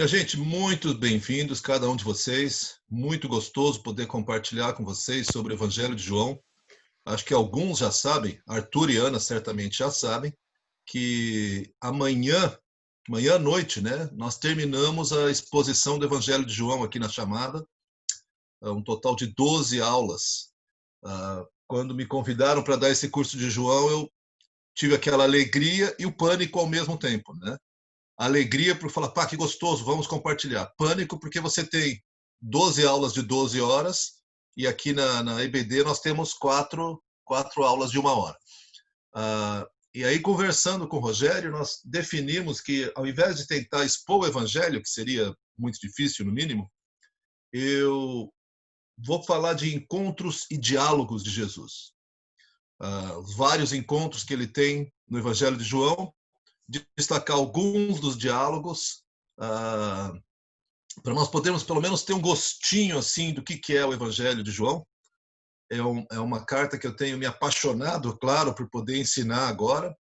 Minha gente, muito bem-vindos, cada um de vocês. Muito gostoso poder compartilhar com vocês sobre o Evangelho de João. Acho que alguns já sabem, Arthur e Ana certamente já sabem, que amanhã à noite, né, nós terminamos a exposição do Evangelho de João aqui na chamada, um total de 12 aulas. Quando me convidaram para dar esse curso de João, eu tive aquela alegria e o pânico ao mesmo tempo, né? Alegria por falar, pá, que gostoso, vamos compartilhar. Pânico porque você tem 12 aulas de 12 horas e aqui na EBD nós temos quatro aulas de 1 hora. E aí, conversando com o Rogério, nós definimos que, ao invés de tentar expor o evangelho, que seria muito difícil, no mínimo, eu vou falar de encontros e diálogos de Jesus. Vários encontros que ele tem no Evangelho de João, destacar alguns dos diálogos, para nós podermos pelo menos ter um gostinho assim do que é o Evangelho de João. É uma carta que eu tenho me apaixonado, claro, por poder ensinar agora,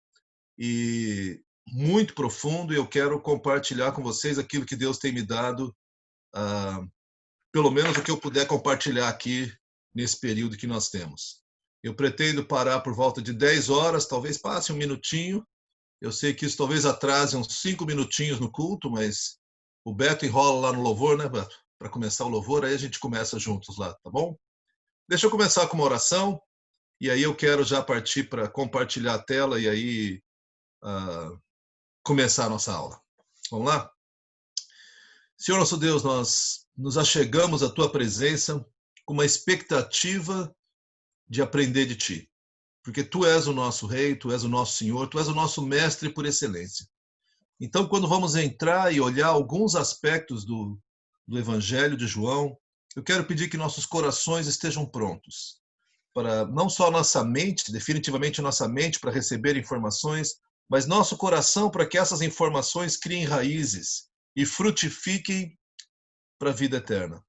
e muito profundo, e eu quero compartilhar com vocês aquilo que Deus tem me dado, pelo menos o que eu puder compartilhar aqui nesse período que nós temos. Eu pretendo parar por volta de 10 horas, talvez passe um minutinho. Eu sei que isso talvez atrase uns 5 minutinhos no culto, mas o Beto enrola lá no louvor, né, Beto? Para começar o louvor, aí a gente começa juntos lá, tá bom? Deixa eu começar com uma oração, e aí eu quero já partir para compartilhar a tela e aí começar a nossa aula. Vamos lá? Senhor nosso Deus, nós nos achegamos à Tua presença com uma expectativa de aprender de Ti. Porque Tu és o nosso Rei, Tu és o nosso Senhor, Tu és o nosso Mestre por excelência. Então, quando vamos entrar e olhar alguns aspectos do Evangelho de João, eu quero pedir que nossos corações estejam prontos para não só nossa mente, definitivamente nossa mente para receber informações, mas nosso coração para que essas informações criem raízes e frutifiquem para a vida eterna.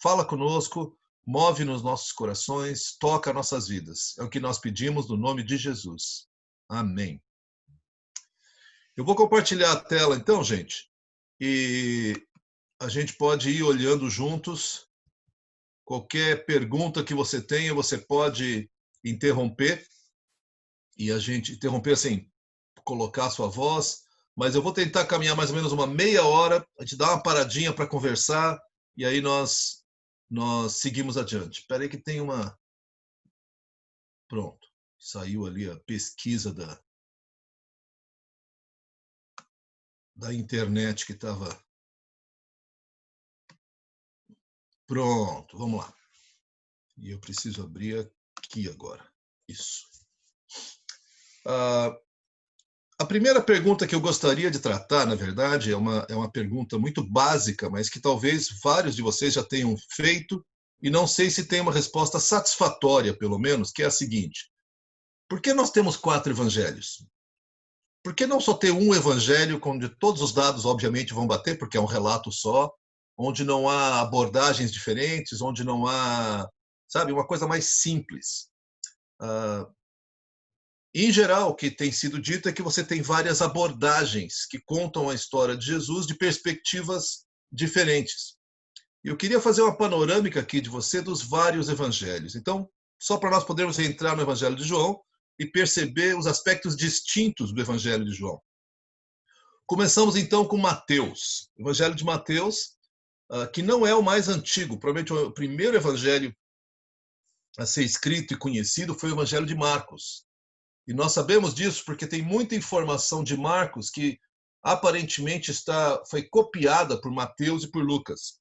Fala conosco, move nos nossos corações, toca nossas vidas. É o que nós pedimos no nome de Jesus. Amém. Eu vou compartilhar a tela então, gente, e a gente pode ir olhando juntos. Qualquer pergunta que você tenha, você pode interromper, e a gente interromper assim, colocar a sua voz, mas eu vou tentar caminhar mais ou menos uma meia hora, a gente dá uma paradinha para conversar, e aí nós seguimos adiante. Espera aí que tem uma... Pronto, saiu ali a pesquisa da internet que estava... Pronto, vamos lá. E eu preciso abrir aqui agora. Isso. A primeira pergunta que eu gostaria de tratar, na verdade, é uma pergunta muito básica, mas que talvez vários de vocês já tenham feito, e não sei se tem uma resposta satisfatória, pelo menos, que é a seguinte: por que nós temos 4 evangelhos? Por que não só ter um evangelho, onde todos os dados, obviamente, vão bater, porque é um relato só, onde não há abordagens diferentes, onde não há, sabe, uma coisa mais simples? Em geral, o que tem sido dito é que você tem várias abordagens que contam a história de Jesus de perspectivas diferentes. Eu queria fazer uma panorâmica aqui de você dos vários evangelhos. Então, só para nós podermos entrar no Evangelho de João e perceber os aspectos distintos do Evangelho de João. Começamos então com Mateus. O Evangelho de Mateus, que não é o mais antigo, provavelmente o primeiro evangelho a ser escrito e conhecido foi o Evangelho de Marcos. E nós sabemos disso porque tem muita informação de Marcos que aparentemente foi copiada por Mateus e por Lucas.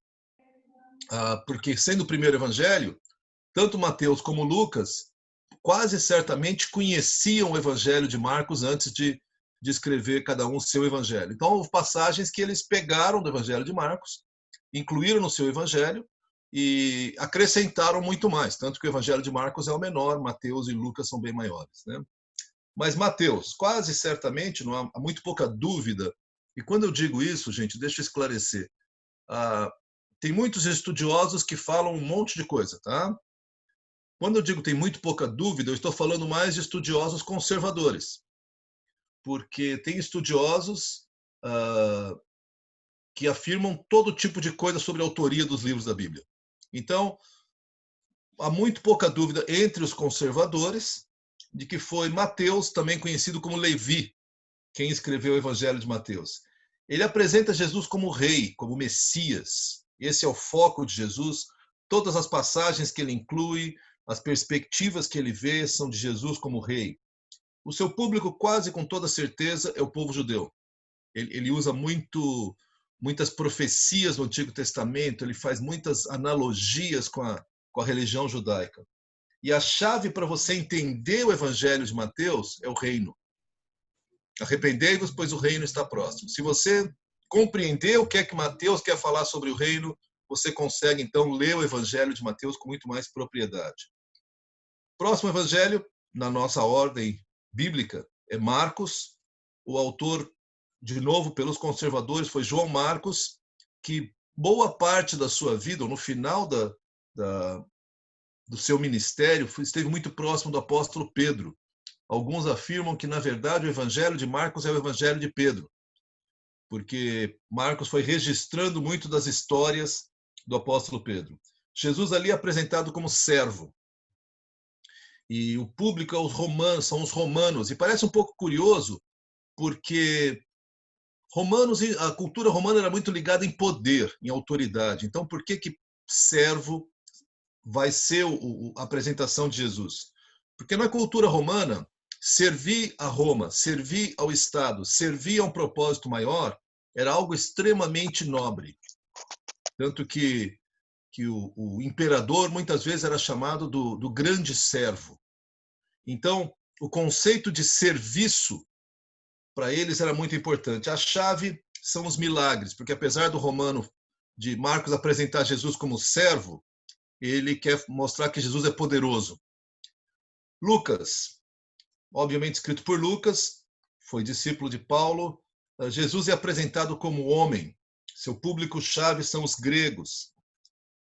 Porque sendo o primeiro evangelho, tanto Mateus como Lucas quase certamente conheciam o evangelho de Marcos antes de escrever cada um o seu evangelho. Então houve passagens que eles pegaram do evangelho de Marcos, incluíram no seu evangelho e acrescentaram muito mais, tanto que o evangelho de Marcos é o menor, Mateus e Lucas são bem maiores, né? Mas Mateus, quase certamente, não há muito pouca dúvida, e quando eu digo isso, gente, deixa eu esclarecer, tem muitos estudiosos que falam um monte de coisa, tá? Quando eu digo tem muito pouca dúvida, eu estou falando mais de estudiosos conservadores, porque tem estudiosos que afirmam todo tipo de coisa sobre a autoria dos livros da Bíblia. Então, há muito pouca dúvida entre os conservadores de que foi Mateus, também conhecido como Levi, quem escreveu o Evangelho de Mateus. Ele apresenta Jesus como rei, como Messias. Esse é o foco de Jesus. Todas as passagens que ele inclui, as perspectivas que ele vê são de Jesus como rei. O seu público, quase com toda certeza, é o povo judeu. Ele usa muitas profecias do Antigo Testamento, ele faz muitas analogias com a religião judaica. E a chave para você entender o Evangelho de Mateus é o reino. Arrependei-vos, pois o reino está próximo. Se você compreender o que é que Mateus quer falar sobre o reino, você consegue, então, ler o Evangelho de Mateus com muito mais propriedade. Próximo evangelho, na nossa ordem bíblica, é Marcos. O autor, de novo, pelos conservadores, foi João Marcos, que boa parte da sua vida, ou no final do seu ministério, esteve muito próximo do apóstolo Pedro. Alguns afirmam que, na verdade, o evangelho de Marcos é o evangelho de Pedro, porque Marcos foi registrando muito das histórias do apóstolo Pedro. Jesus ali é apresentado como servo. E o público são os romanos. E parece um pouco curioso, porque a cultura romana era muito ligada em poder, em autoridade. Então, por que servo vai ser a apresentação de Jesus? Porque na cultura romana, servir a Roma, servir ao Estado, servir a um propósito maior, era algo extremamente nobre. Tanto que o imperador muitas vezes era chamado do grande servo. Então, o conceito de serviço para eles era muito importante. A chave são os milagres, porque apesar do romano de Marcos apresentar Jesus como servo, ele quer mostrar que Jesus é poderoso. Lucas, obviamente escrito por Lucas, foi discípulo de Paulo. Jesus é apresentado como homem. Seu público-chave são os gregos.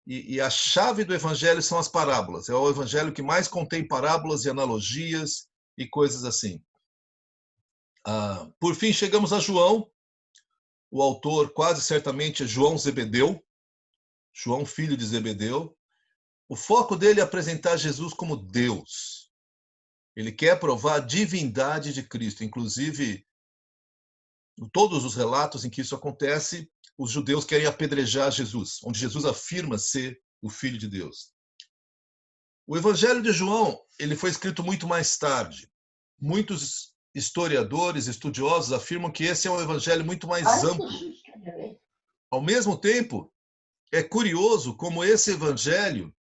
E a chave do evangelho são as parábolas. É o evangelho que mais contém parábolas e analogias e coisas assim. Por fim, chegamos a João. O autor quase certamente é João Zebedeu, João, filho de Zebedeu. O foco dele é apresentar Jesus como Deus. Ele quer provar a divindade de Cristo. Inclusive, em todos os relatos em que isso acontece, os judeus querem apedrejar Jesus, onde Jesus afirma ser o Filho de Deus. O Evangelho de João, ele foi escrito muito mais tarde. Muitos historiadores, estudiosos afirmam que esse é um evangelho muito mais amplo. Ao mesmo tempo, é curioso como esse evangelho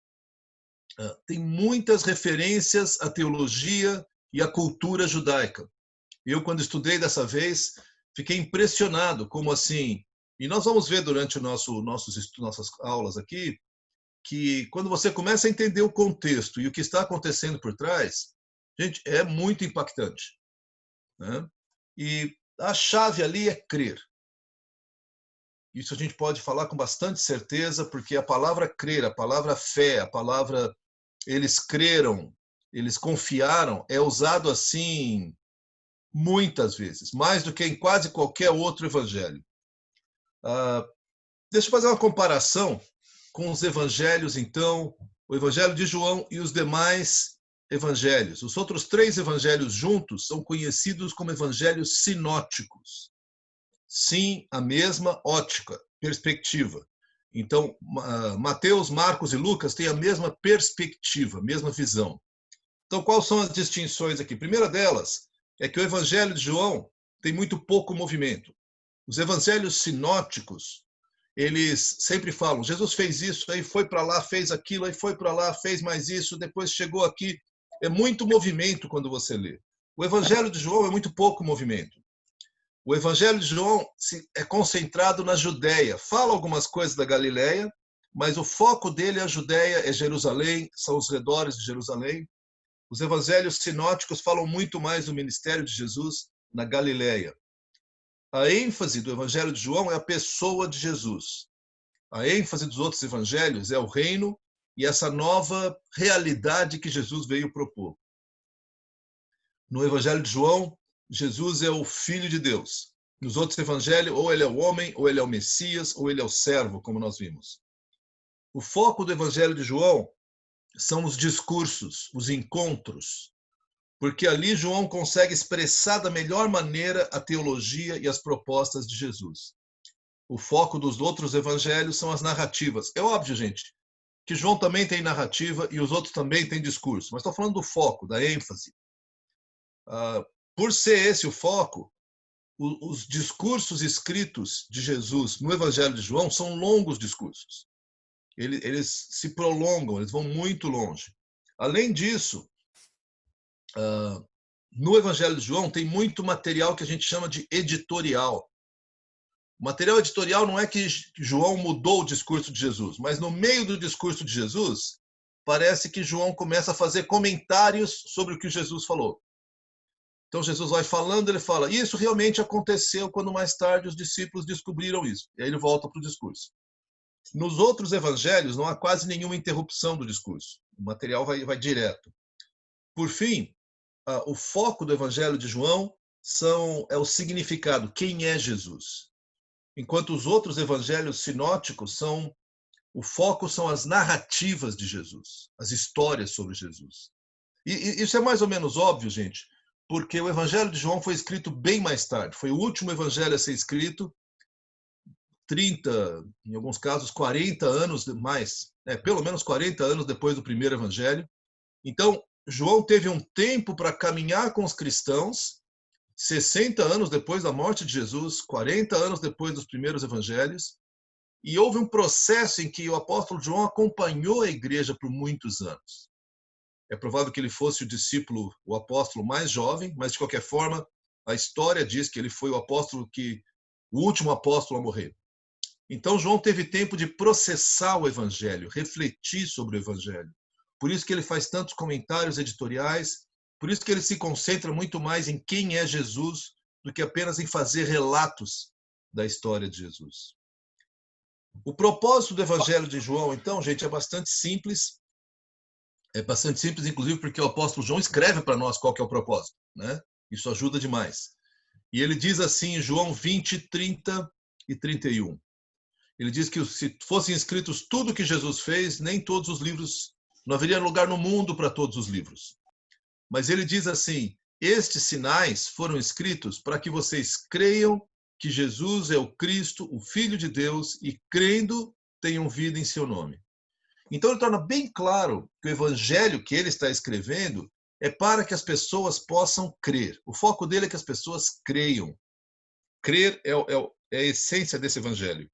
tem muitas referências à teologia e à cultura judaica. Eu, quando estudei dessa vez, fiquei impressionado como assim, e nós vamos ver durante nossas aulas aqui, que quando você começa a entender o contexto e o que está acontecendo por trás, gente, é muito impactante. Né? E a chave ali é crer. Isso a gente pode falar com bastante certeza, porque a palavra crer, a palavra fé, a palavra eles creram, eles confiaram, é usado assim muitas vezes, mais do que em quase qualquer outro evangelho. Deixa eu fazer uma comparação com os evangelhos, então, o evangelho de João e os demais evangelhos. Os outros 3 evangelhos juntos são conhecidos como evangelhos sinóticos. Sim, a mesma ótica, perspectiva. Então, Mateus, Marcos e Lucas têm a mesma perspectiva, a mesma visão. Então, quais são as distinções aqui? A primeira delas é que o evangelho de João tem muito pouco movimento. Os evangelhos sinóticos, eles sempre falam, Jesus fez isso, aí foi para lá, fez aquilo, aí foi para lá, fez mais isso, depois chegou aqui. É muito movimento quando você lê. O evangelho de João é muito pouco movimento. O evangelho de João é concentrado na Judéia. Fala algumas coisas da Galileia, mas o foco dele é a Judéia, é Jerusalém, são os redores de Jerusalém. Os evangelhos sinóticos falam muito mais do ministério de Jesus na Galileia. A ênfase do evangelho de João é a pessoa de Jesus. A ênfase dos outros evangelhos é o reino e essa nova realidade que Jesus veio propor. No evangelho de João, Jesus é o Filho de Deus. Nos outros evangelhos, ou ele é o homem, ou ele é o Messias, ou ele é o servo, como nós vimos. O foco do evangelho de João são os discursos, os encontros, porque ali João consegue expressar da melhor maneira a teologia e as propostas de Jesus. O foco dos outros evangelhos são as narrativas. É óbvio, gente, que João também tem narrativa e os outros também têm discurso, mas estou falando do foco, da ênfase. Por ser esse o foco, os discursos escritos de Jesus no Evangelho de João são longos discursos. Eles se prolongam, eles vão muito longe. Além disso, no Evangelho de João tem muito material que a gente chama de editorial. O material editorial não é que João mudou o discurso de Jesus, mas no meio do discurso de Jesus, parece que João começa a fazer comentários sobre o que Jesus falou. Então Jesus vai falando, ele fala, isso realmente aconteceu quando mais tarde os discípulos descobriram isso. E aí ele volta para o discurso. Nos outros evangelhos não há quase nenhuma interrupção do discurso. O material vai direto. Por fim, o foco do evangelho de João é o significado, quem é Jesus. Enquanto os outros evangelhos sinóticos o foco são as narrativas de Jesus, as histórias sobre Jesus. E isso é mais ou menos óbvio, gente, porque o evangelho de João foi escrito bem mais tarde. Foi o último evangelho a ser escrito, 30, em alguns casos 40 anos mais, pelo menos 40 anos depois do primeiro evangelho. Então, João teve um tempo para caminhar com os cristãos, 60 anos depois da morte de Jesus, 40 anos depois dos primeiros evangelhos, e houve um processo em que o apóstolo João acompanhou a igreja por muitos anos. É provável que ele fosse o apóstolo mais jovem, mas de qualquer forma, a história diz que ele foi o último apóstolo a morrer. Então João teve tempo de processar o evangelho, refletir sobre o evangelho. Por isso que ele faz tantos comentários editoriais, por isso que ele se concentra muito mais em quem é Jesus do que apenas em fazer relatos da história de Jesus. O propósito do evangelho de João, então, gente, é bastante simples. É bastante simples, inclusive, porque o apóstolo João escreve para nós qual que é o propósito, né? Isso ajuda demais. E ele diz assim em João 20, 30 e 31. Ele diz que se fossem escritos tudo que Jesus fez, nem todos os livros, não haveria lugar no mundo para todos os livros. Mas ele diz assim, estes sinais foram escritos para que vocês creiam que Jesus é o Cristo, o Filho de Deus, e crendo tenham vida em seu nome. Então ele torna bem claro que o evangelho que ele está escrevendo é para que as pessoas possam crer. O foco dele é que as pessoas creiam. Crer é a essência desse evangelho.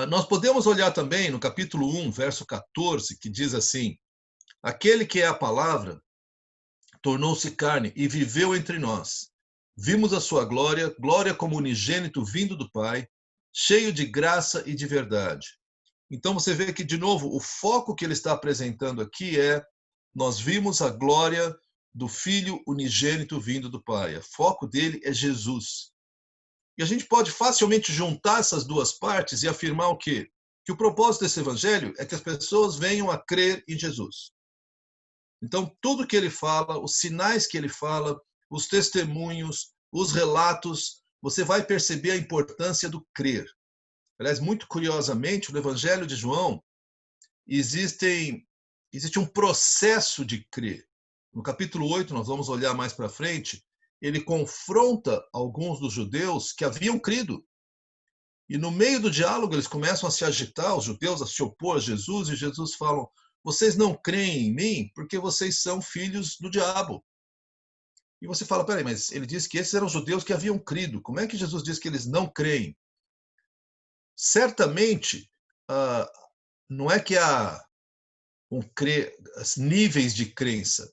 Nós podemos olhar também no capítulo 1, verso 14, que diz assim, aquele que é a palavra tornou-se carne e viveu entre nós. Vimos a sua glória, glória como unigênito vindo do Pai, cheio de graça e de verdade. Então você vê que, de novo, o foco que ele está apresentando aqui nós vimos a glória do Filho unigênito vindo do Pai. O foco dele é Jesus. E a gente pode facilmente juntar essas duas partes e afirmar o quê? Que o propósito desse evangelho é que as pessoas venham a crer em Jesus. Então, tudo que ele fala, os sinais que ele fala, os testemunhos, os relatos, você vai perceber a importância do crer. Aliás, muito curiosamente, no Evangelho de João, existe um processo de crer. No capítulo 8, nós vamos olhar mais para frente, ele confronta alguns dos judeus que haviam crido. E no meio do diálogo, eles começam a se agitar, os judeus a se opor a Jesus, e Jesus fala, vocês não creem em mim porque vocês são filhos do diabo. E você fala, peraí, mas ele disse que esses eram judeus que haviam crido. Como é que Jesus diz que eles não creem? Certamente, não é que há níveis de crença,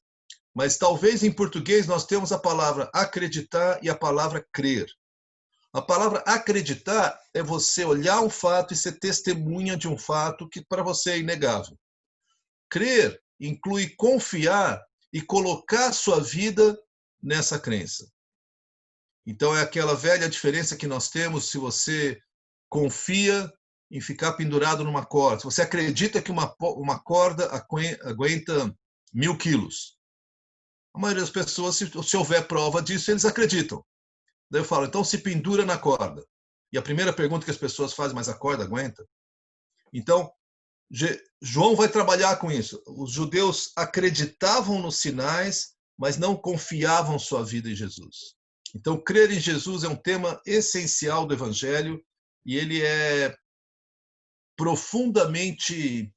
mas talvez em português nós temos a palavra acreditar e a palavra crer. A palavra acreditar é você olhar um fato e ser testemunha de um fato que para você é inegável. Crer inclui confiar e colocar sua vida nessa crença. Então é aquela velha diferença que nós temos se você confia em ficar pendurado numa corda. Se você acredita que uma corda aguenta 1000 quilos. A maioria das pessoas, se houver prova disso, eles acreditam. Daí eu falo, então se pendura na corda. E a primeira pergunta que as pessoas fazem, mas a corda aguenta? Então, João vai trabalhar com isso. Os judeus acreditavam nos sinais, mas não confiavam sua vida em Jesus. Então, crer em Jesus é um tema essencial do Evangelho e ele é profundamente...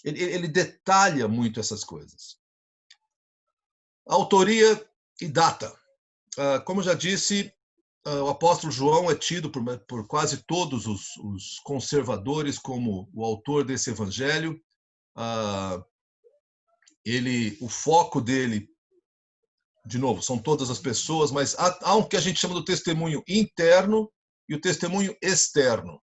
Ele detalha muito essas coisas. Autoria e data. Como eu já disse, o apóstolo João é tido por quase todos os conservadores como o autor desse evangelho. O foco dele, de novo, são todas as pessoas, mas há o que a gente chama do testemunho interno e o testemunho externo.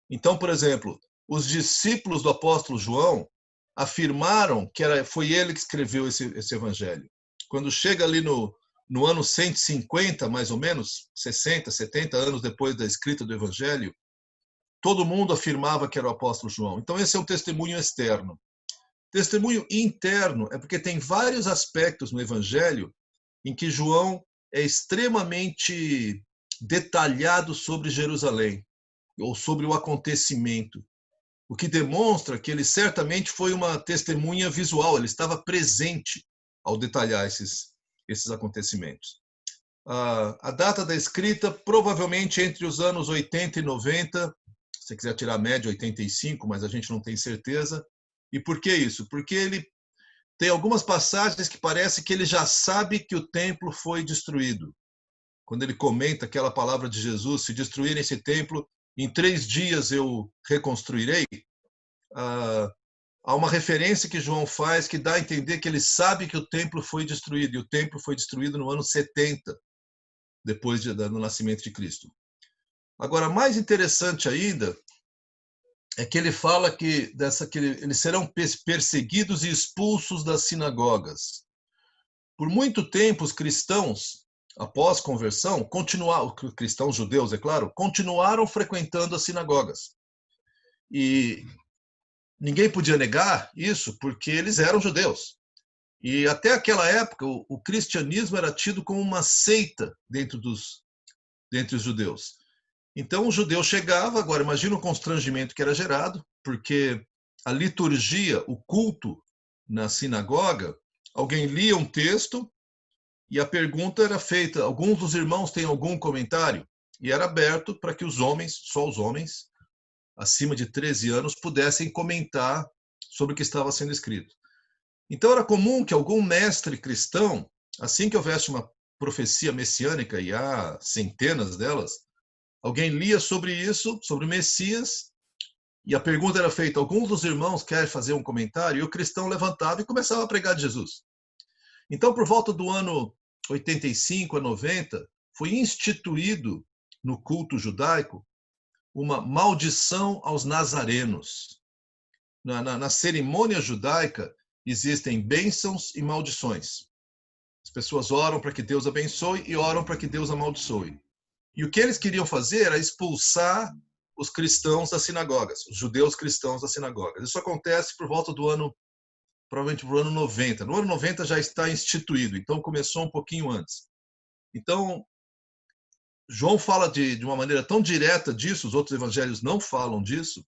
Então, por exemplo, os discípulos do apóstolo João afirmaram que foi ele que escreveu esse evangelho. Quando chega ali no ano 150, mais ou menos, 60, 70 anos depois da escrita do evangelho, todo mundo afirmava que era o apóstolo João. Então, esse é o testemunho externo. Testemunho interno é porque tem vários aspectos no evangelho em que João é extremamente detalhado sobre Jerusalém, ou sobre o acontecimento, o que demonstra que ele certamente foi uma testemunha visual, ele estava presente ao detalhar esses acontecimentos. A data da escrita, provavelmente entre os anos 80 e 90, se você quiser tirar a média, 85, mas a gente não tem certeza. E por que isso? Porque ele tem algumas passagens que parece que ele já sabe que o templo foi destruído. Quando ele comenta aquela palavra de Jesus, se destruírem esse templo, em 3 dias eu reconstruirei. Há uma referência que João faz que dá a entender que ele sabe que o templo foi destruído, e o templo foi destruído no ano 70, depois do nascimento de Cristo. Agora, mais interessante ainda é que ele fala que eles serão perseguidos e expulsos das sinagogas. Por muito tempo, os cristãos, após conversão, cristãos judeus, é claro, continuaram frequentando as sinagogas. E ninguém podia negar isso, porque eles eram judeus. E até aquela época, o cristianismo era tido como uma seita dentre os judeus. Então, o judeu chegava, agora imagina o constrangimento que era gerado, porque a liturgia, o culto na sinagoga, alguém lia um texto e a pergunta era feita, alguns dos irmãos têm algum comentário? E era aberto para que os homens, só os homens, acima de 13 anos, pudessem comentar sobre o que estava sendo escrito. Então era comum que algum mestre cristão, assim que houvesse uma profecia messiânica, e há centenas delas, alguém lia sobre isso, sobre o Messias, e a pergunta era feita, alguns dos irmãos querem fazer um comentário? E o cristão levantava e começava a pregar de Jesus. Então, por volta do ano 85 a 90, foi instituído no culto judaico uma maldição aos nazarenos. Na cerimônia judaica existem bênçãos e maldições. As pessoas oram para que Deus abençoe e oram para que Deus amaldiçoe. E o que eles queriam fazer era expulsar os cristãos das sinagogas, os judeus cristãos das sinagogas. Isso acontece por volta do ano, provavelmente no ano 90. No ano 90 já está instituído, então começou um pouquinho antes. Então, João fala de uma maneira tão direta disso, os outros evangelhos não falam disso,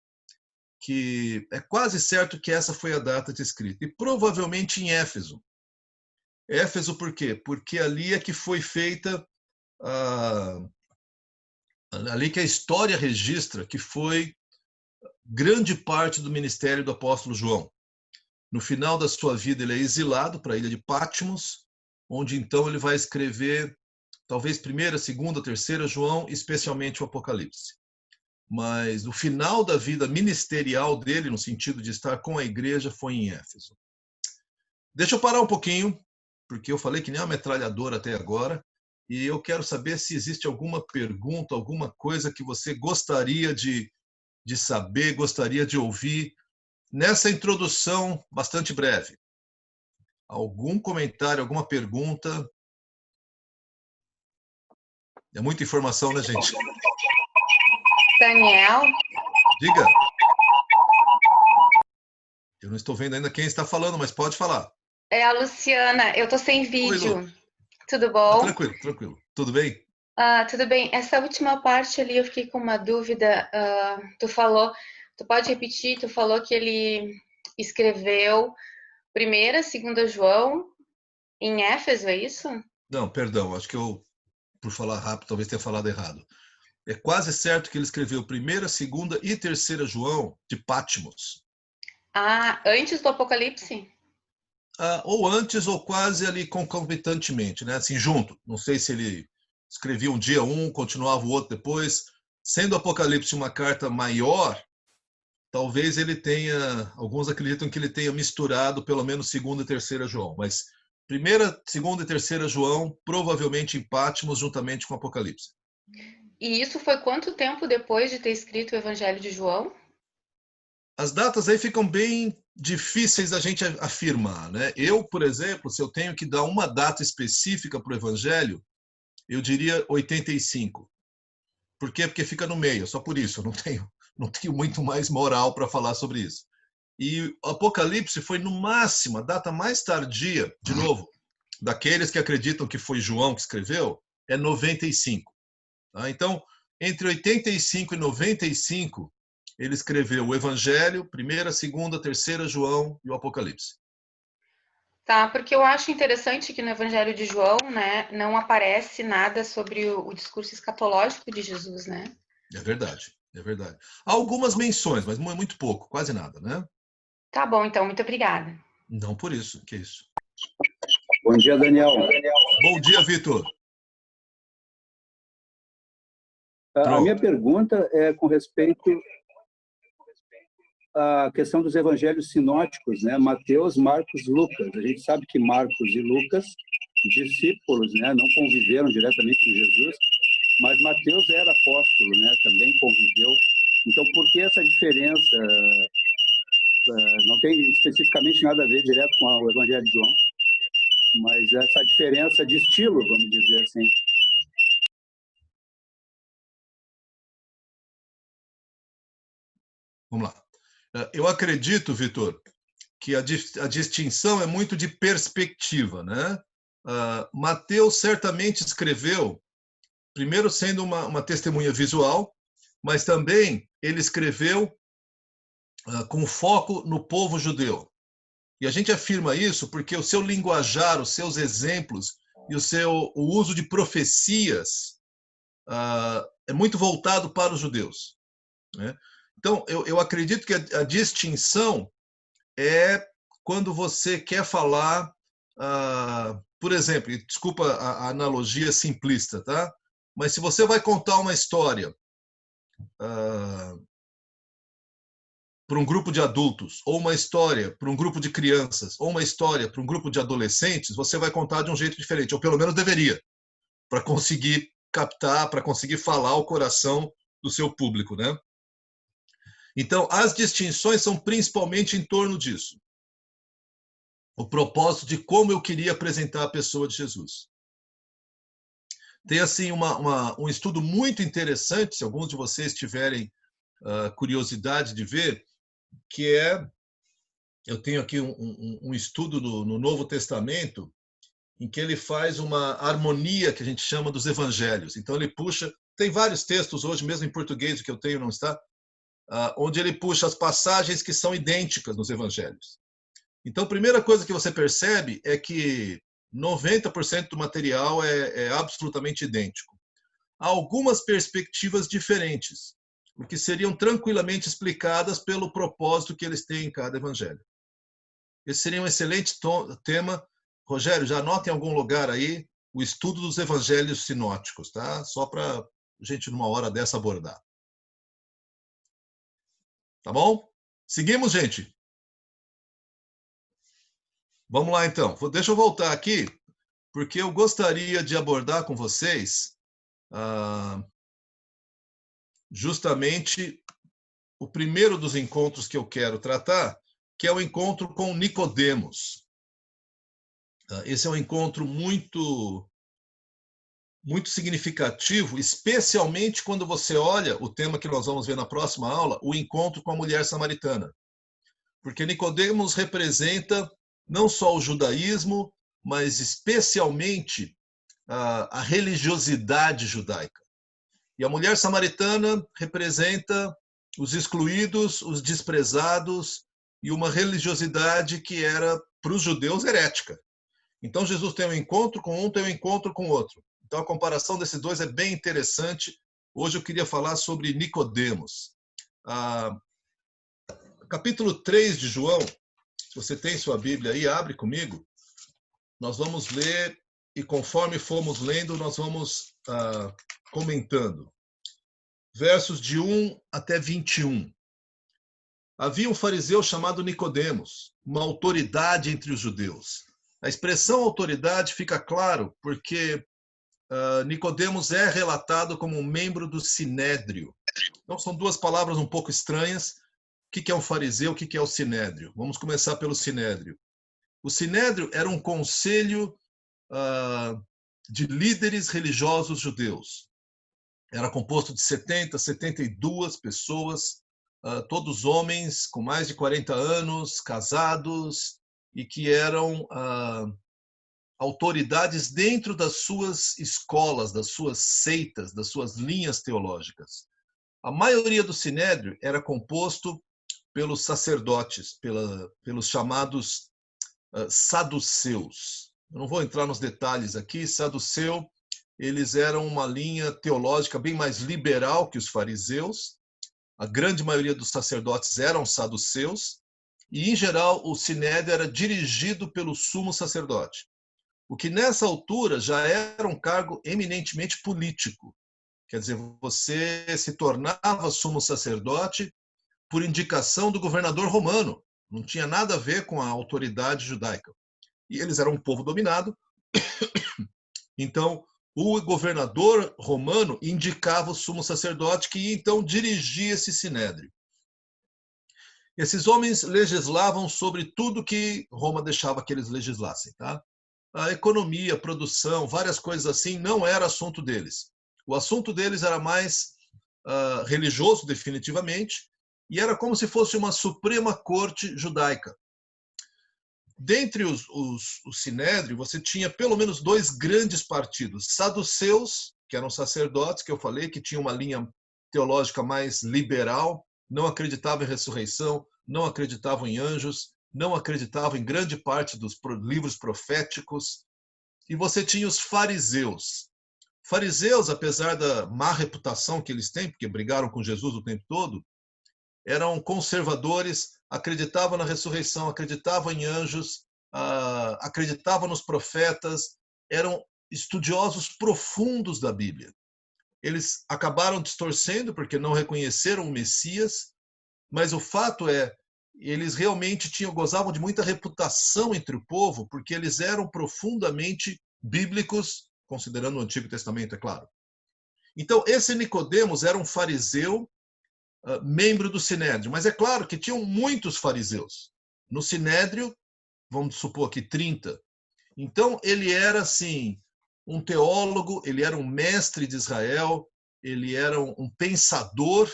que é quase certo que essa foi a data de escrita. E provavelmente em Éfeso. Éfeso por quê? Porque ali é que foi feita ali que a história registra que foi grande parte do ministério do apóstolo João. No final da sua vida, ele é exilado para a ilha de Patmos, onde então ele vai escrever talvez 1ª, 2ª, 3ª João, especialmente o Apocalipse. Mas no final da vida ministerial dele, no sentido de estar com a igreja, foi em Éfeso. Deixa eu parar um pouquinho, porque eu falei que nem uma metralhadora até agora, e eu quero saber se existe alguma pergunta, alguma coisa que você gostaria de saber, gostaria de ouvir nessa introdução bastante breve. Algum comentário, alguma pergunta? É muita informação, né, gente? Daniel? Diga. Eu não estou vendo ainda quem está falando, mas pode falar. É a Luciana, eu estou sem vídeo. Oi, Lu. Tudo bom? Tranquilo, tranquilo. Tudo bem? Tudo bem. Essa última parte ali eu fiquei com uma dúvida. Tu pode repetir? Tu falou que ele escreveu primeira, segunda João em Éfeso, é isso? Não, perdão, acho que eu, por falar rápido, talvez tenha falado errado. É quase certo que ele escreveu primeira, segunda e terceira João de Patmos. Antes do Apocalipse? Ou antes ou quase ali concomitantemente, né? Assim, junto. Não sei se ele escrevia um dia um, continuava o outro depois. Sendo o Apocalipse uma carta maior, talvez ele tenha, alguns acreditam que ele tenha misturado pelo menos segunda e terceira João, mas primeira, segunda e terceira João, provavelmente em Patmos, juntamente com o Apocalipse. E isso foi quanto tempo depois de ter escrito o Evangelho de João? As datas aí ficam bem difíceis da gente afirmar, né? Eu, por exemplo, se eu tenho que dar uma data específica para o Evangelho, eu diria 85. Por quê? Porque fica no meio, só por isso. Eu não tenho muito mais moral para falar sobre isso. E o Apocalipse foi, no máximo, a data mais tardia, de novo, daqueles que acreditam que foi João que escreveu, é 95. Tá? Então, entre 85 e 95, ele escreveu o Evangelho, primeira, segunda, terceira João e o Apocalipse. Tá, porque eu acho interessante que no Evangelho de João, né, não aparece nada sobre o discurso escatológico de Jesus, né? É verdade, é verdade. Há algumas menções, mas muito pouco, quase nada, né? Tá bom, então, muito obrigada. Não por isso, que isso. Bom dia, Daniel. Bom dia, Vitor. A minha pergunta é com respeito à questão dos evangelhos sinóticos, né? Mateus, Marcos, Lucas. A gente sabe que Marcos e Lucas, discípulos, né, não conviveram diretamente com Jesus, mas Mateus era apóstolo, né, também conviveu. Então, por que essa diferença? Não tem especificamente nada a ver direto com o Evangelho de João, mas essa diferença de estilo, vamos dizer assim. Vamos lá. Eu acredito, Vitor, que a distinção é muito de perspectiva, né? Mateus certamente escreveu, primeiro sendo uma testemunha visual, mas também ele escreveu com foco no povo judeu. E a gente afirma isso porque o seu linguajar, os seus exemplos e o uso de profecias é muito voltado para os judeus, né? Então, eu acredito que a distinção é quando você quer falar, por exemplo, desculpa a analogia simplista, tá? Mas se você vai contar uma história para um grupo de adultos, ou uma história para um grupo de crianças, ou uma história para um grupo de adolescentes, você vai contar de um jeito diferente, ou pelo menos deveria, para conseguir captar, para conseguir falar o coração do seu público, né? Então, as distinções são principalmente em torno disso. O propósito de como eu queria apresentar a pessoa de Jesus. Tem, assim, um estudo muito interessante, se alguns de vocês tiverem curiosidade de ver, que eu tenho aqui um estudo no Novo Testamento, em que ele faz uma harmonia que a gente chama dos evangelhos. Então, ele puxa, tem vários textos hoje, mesmo em português, o que eu tenho não está, onde ele puxa as passagens que são idênticas nos evangelhos. Então, a primeira coisa que você percebe é que 90% do material é absolutamente idêntico. Há algumas perspectivas diferentes, o que seriam tranquilamente explicadas pelo propósito que eles têm em cada evangelho. Esse seria um excelente tema. Rogério, já anota em algum lugar aí o estudo dos evangelhos sinóticos, tá? Só para a gente, numa hora dessa, abordar. Tá bom? Seguimos, gente. Vamos lá, então. Deixa eu voltar aqui, porque eu gostaria de abordar com vocês justamente o primeiro dos encontros que eu quero tratar, que é o encontro com Nicodemos. Esse é um encontro muito significativo, especialmente quando você olha o tema que nós vamos ver na próxima aula, o encontro com a mulher samaritana. Porque Nicodemos representa não só o judaísmo, mas especialmente a religiosidade judaica. E a mulher samaritana representa os excluídos, os desprezados e uma religiosidade que era, para os judeus, herética. Então, Jesus tem um encontro com um, tem um encontro com o outro. Então, a comparação desses dois é bem interessante. Hoje eu queria falar sobre Nicodemos. Capítulo 3 de João, se você tem sua Bíblia aí, abre comigo. Nós vamos ler e conforme formos lendo, nós vamos comentando. Versos de 1 até 21. Havia um fariseu chamado Nicodemos, uma autoridade entre os judeus. A expressão autoridade fica claro porque Nicodemos é relatado como um membro do Sinédrio. Então são duas palavras um pouco estranhas. O que é um fariseu, o que é o Sinédrio? Vamos começar pelo Sinédrio. O Sinédrio era um conselho de líderes religiosos judeus. Era composto de 70, 72 pessoas, todos homens com mais de 40 anos, casados, e que eram autoridades dentro das suas escolas, das suas seitas, das suas linhas teológicas. A maioria do Sinédrio era composto pelos sacerdotes, pelos chamados saduceus. Eu não vou entrar nos detalhes aqui. Saduceu, eles eram uma linha teológica bem mais liberal que os fariseus. A grande maioria dos sacerdotes eram saduceus e, em geral, o Sinédrio era dirigido pelo sumo sacerdote, o que nessa altura já era um cargo eminentemente político. Quer dizer, você se tornava sumo sacerdote por indicação do governador romano. Não tinha nada a ver com a autoridade judaica. E eles eram um povo dominado. Então, o governador romano indicava o sumo sacerdote, que então dirigia esse sinédrio. Esses homens legislavam sobre tudo que Roma deixava que eles legislassem. Tá? A economia, a produção, várias coisas assim, não era assunto deles. O assunto deles era mais religioso, definitivamente, e era como se fosse uma suprema corte judaica. Dentre o sinédrio, você tinha pelo menos dois grandes partidos. Saduceus, que eram sacerdotes, que eu falei, que tinham uma linha teológica mais liberal, não acreditavam em ressurreição, não acreditavam em anjos, não acreditavam em grande parte dos livros proféticos. E você tinha os fariseus. Fariseus, apesar da má reputação que eles têm, porque brigaram com Jesus o tempo todo, eram conservadores, acreditavam na ressurreição, acreditavam em anjos, acreditavam nos profetas, eram estudiosos profundos da Bíblia. Eles acabaram distorcendo porque não reconheceram o Messias, mas o fato é, eles realmente gozavam de muita reputação entre o povo, porque eles eram profundamente bíblicos, considerando o Antigo Testamento, é claro. Então, esse Nicodemos era um fariseu, membro do Sinédrio, mas é claro que tinham muitos fariseus. No Sinédrio, vamos supor aqui 30. Então, ele era, assim, um teólogo, ele era um mestre de Israel, ele era um pensador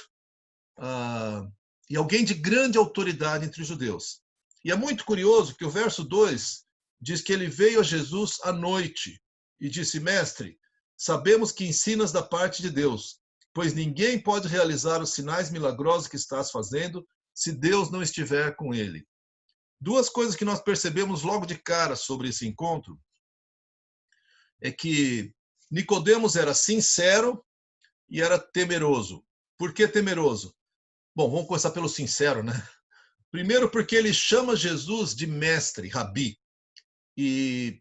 e alguém de grande autoridade entre os judeus. E é muito curioso que o verso 2 diz que ele veio a Jesus à noite e disse: Mestre, sabemos que ensinas da parte de Deus, pois ninguém pode realizar os sinais milagrosos que estás fazendo se Deus não estiver com ele. Duas coisas que nós percebemos logo de cara sobre esse encontro é que Nicodemos era sincero e era temeroso. Por que temeroso? Bom, vamos começar pelo sincero, né? Primeiro porque ele chama Jesus de mestre, rabi. E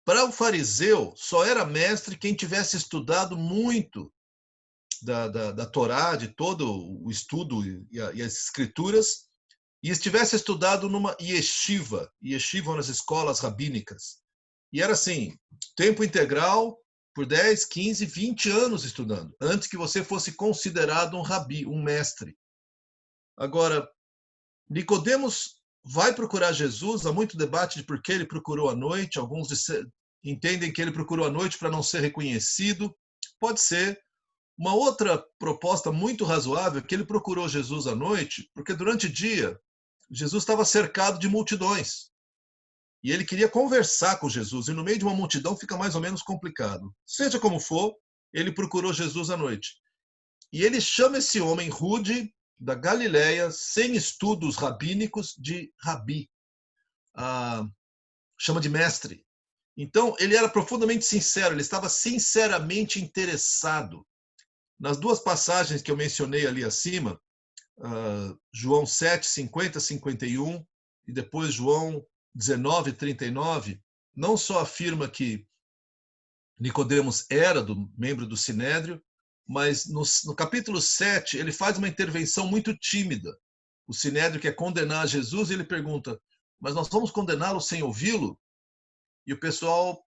para o fariseu, só era mestre quem tivesse estudado muito da Torá, de todo o estudo e as escrituras, e estivesse estudado numa yeshiva. Yeshiva nas escolas rabínicas. E era assim, tempo integral, por 10, 15, 20 anos estudando, antes que você fosse considerado um rabi, um mestre. Agora, Nicodemos vai procurar Jesus, há muito debate de por que ele procurou à noite, alguns entendem que ele procurou à noite para não ser reconhecido, pode ser. Uma outra proposta muito razoável é que ele procurou Jesus à noite, porque durante o dia, Jesus estava cercado de multidões. e ele queria conversar com Jesus, e no meio de uma multidão fica mais ou menos complicado. Seja como for, ele procurou Jesus à noite. E ele chama esse homem rude, da Galileia, sem estudos rabínicos, de rabi. Chama de mestre. Então, ele era profundamente sincero, ele estava sinceramente interessado. Nas duas passagens que eu mencionei ali acima, João 7, 50, 51, e depois João 19, 39, não só afirma que Nicodemos era membro do Sinédrio, mas no capítulo 7 ele faz uma intervenção muito tímida. O Sinédrio quer condenar Jesus e ele pergunta, mas nós vamos condená-lo sem ouvi-lo? E o pessoal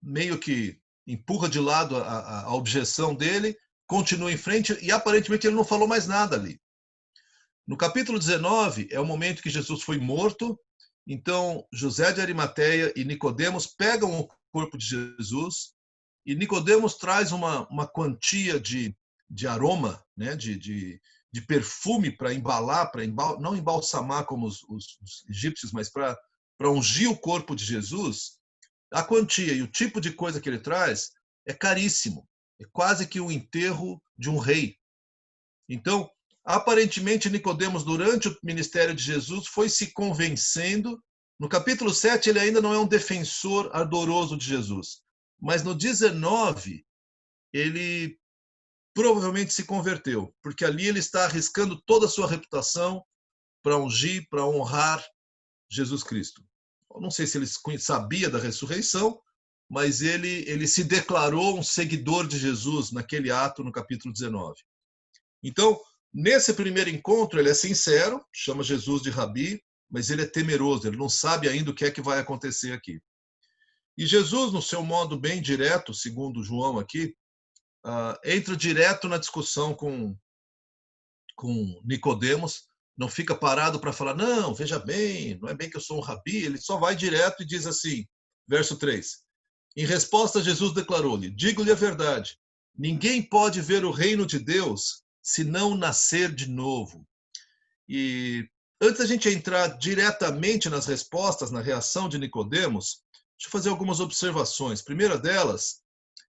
meio que empurra de lado a objeção dele, continua em frente e aparentemente ele não falou mais nada ali. No capítulo 19 é o momento que Jesus foi morto, então José de Arimateia e Nicodemos pegam o corpo de Jesus e Nicodemos traz uma quantia de aroma, né, de perfume para embalar, não embalsamar como os egípcios, mas para ungir o corpo de Jesus. A quantia e o tipo de coisa que ele traz é caríssimo. É quase que o enterro de um rei. Então, aparentemente, Nicodemos, durante o ministério de Jesus, foi se convencendo. No capítulo 7, ele ainda não é um defensor ardoroso de Jesus. Mas no 19, ele provavelmente se converteu, porque ali ele está arriscando toda a sua reputação para ungir, para honrar Jesus Cristo. Eu não sei se ele sabia da ressurreição, mas ele se declarou um seguidor de Jesus naquele ato no capítulo 19. Então, nesse primeiro encontro, ele é sincero, chama Jesus de Rabi, mas ele é temeroso, ele não sabe ainda o que é que vai acontecer aqui. E Jesus, no seu modo bem direto, segundo João aqui, entra direto na discussão com Nicodemos, não fica parado para falar, não, veja bem, não é bem que eu sou um rabi, ele só vai direto e diz assim, verso 3, em resposta Jesus declarou-lhe, digo-lhe a verdade, ninguém pode ver o reino de Deus se não nascer de novo. E antes da gente entrar diretamente nas respostas, na reação de Nicodemos, deixa eu fazer algumas observações. A primeira delas